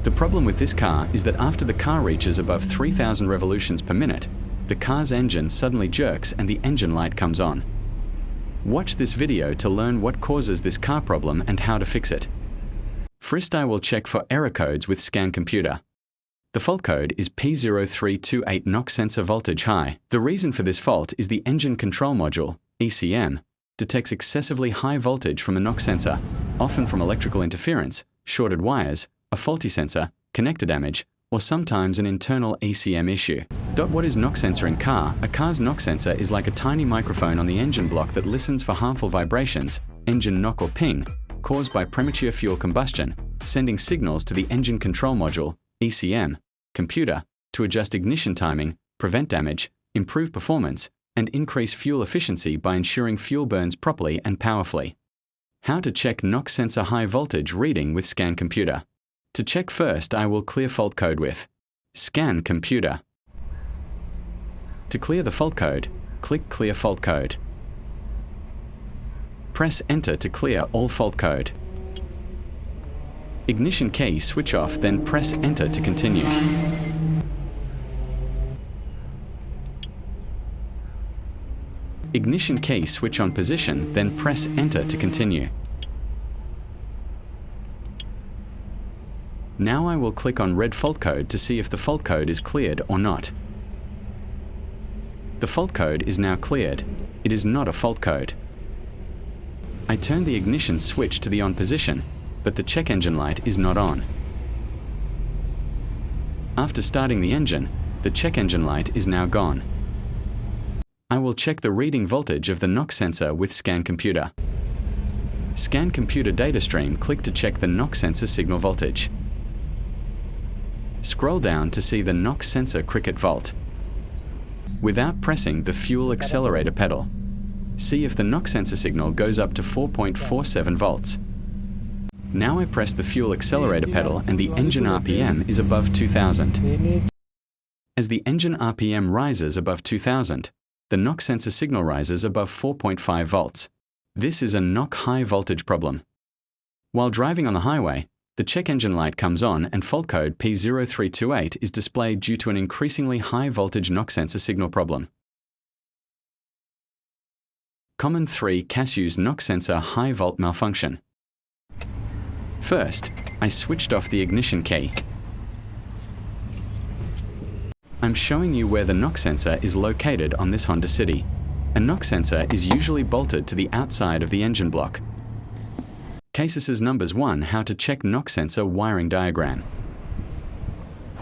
The problem with this car is that after the car reaches above 3,000 revolutions per minute, the car's engine suddenly jerks and the engine light comes on. Watch this video to learn what causes this car problem and how to fix it. First, I will check for error codes with Scan Computer. The fault code is p0328 knock sensor voltage high. The reason for this fault is the engine control module, ECM, detects excessively high voltage from a knock sensor, often from electrical interference, shorted wires, a faulty sensor, connector damage, or sometimes an internal ECM issue. What is knock sensor in car? A car's knock sensor is like a tiny microphone on the engine block that listens for harmful vibrations, engine knock or ping, caused by premature fuel combustion, sending signals to the engine control module, ECM, computer, to adjust ignition timing, prevent damage, improve performance, and increase fuel efficiency by ensuring fuel burns properly and powerfully. How to check knock sensor high voltage reading with Scan Computer. To check first, I will clear fault code with Scan Computer. To clear the fault code, click Clear Fault Code. Press Enter to clear all fault code. Ignition key switch off, then press Enter to continue. Ignition key switch on position, then press Enter to continue. Now I will click on red fault code to see if the fault code is cleared or not. The fault code is now cleared. It is not a fault code. I turn the ignition switch to the on position, but the check engine light is not on. After starting the engine, the check engine light is now gone. I will check the reading voltage of the knock sensor with Scan Computer. Scan Computer data stream, click to check the knock sensor signal voltage. Scroll down to see the knock sensor cricket volt. Without pressing the fuel accelerator pedal, see if the knock sensor signal goes up to 4.47 volts. Now I press the fuel accelerator pedal and the engine RPM is above 2000. As the engine RPM rises above 2000, the knock sensor signal rises above 4.5 volts. This is a knock high voltage problem. While driving on the highway, the check engine light comes on and fault code p0328 is displayed due to an increasingly high voltage knock sensor signal problem. Common 3 Casuses knock sensor high volt malfunction. First, I switched off the ignition key. I'm showing you where the knock sensor is located on this Honda City. A knock sensor is usually bolted to the outside of the engine block. Casuses numbers 1. How to check knock sensor wiring diagram.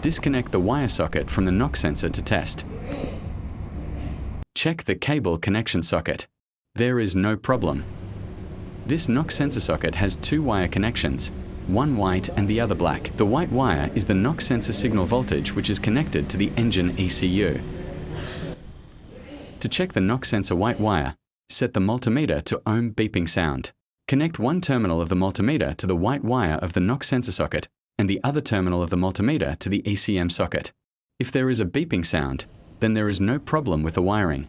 Disconnect the wire socket from the knock sensor to test. Check the cable connection socket. There is no problem. This knock sensor socket has 2 wire connections, one white and the other black. The white wire is the knock sensor signal voltage, which is connected to the engine ECU. To check the knock sensor white wire, set the multimeter to ohm beeping sound. Connect one terminal of the multimeter to the white wire of the knock sensor socket and the other terminal of the multimeter to the ECM socket. If there is a beeping sound, then there is no problem with the wiring.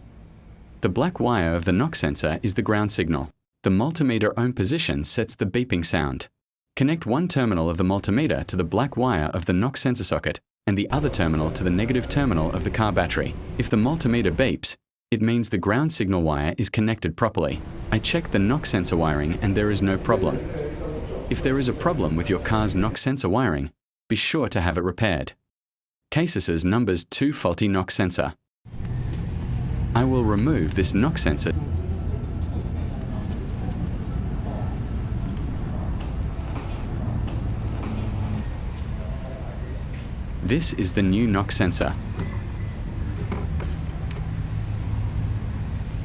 The black wire of the knock sensor is the ground signal. The multimeter ohm position sets the beeping sound. Connect one terminal of the multimeter to the black wire of the knock sensor socket and the other terminal to the negative terminal of the car battery. If the multimeter beeps, it means the ground signal wire is connected properly. I checked the knock sensor wiring and there is no problem. If there is a problem with your car's knock sensor wiring, be sure to have it repaired. Casuses numbers 2 faulty knock sensor. I will remove this knock sensor. This is the new knock sensor.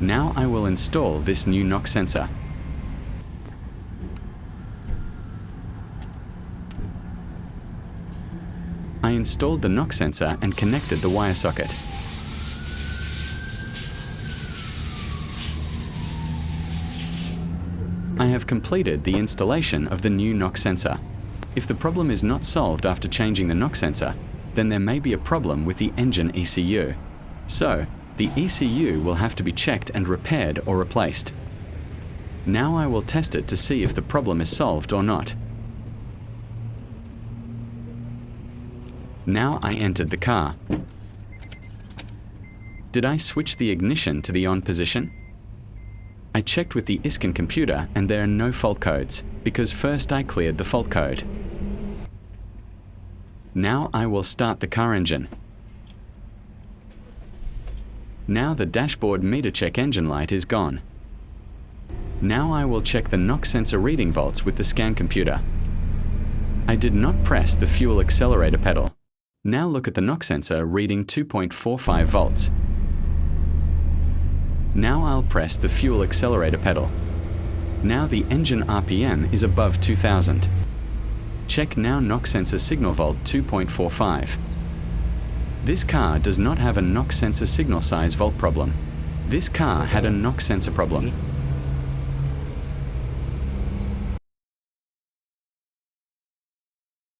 Now I will install this new knock sensor. I installed the knock sensor and connected the wire socket. I have completed the installation of the new knock sensor. If the problem is not solved after changing the knock sensor, then there may be a problem with the engine ECU. So, the ECU will have to be checked and repaired or replaced. Now I will test it to see if the problem is solved or not. Now I entered the car. Did I switch the ignition to the on position? I checked with the ISCAN computer and there are no fault codes, because first I cleared the fault code. Now I will start the car engine. Now the dashboard meter check engine light is gone. Now I will check the NOx sensor reading volts with the scan computer. I did not press the fuel accelerator pedal. Now look at the NOx sensor reading 2.45 volts. Now I'll press the fuel accelerator pedal. Now the engine RPM is above 2000. Check now NOx sensor signal volt 2.45. This car does not have a NOx sensor signal size volt problem. This car had a NOx sensor problem.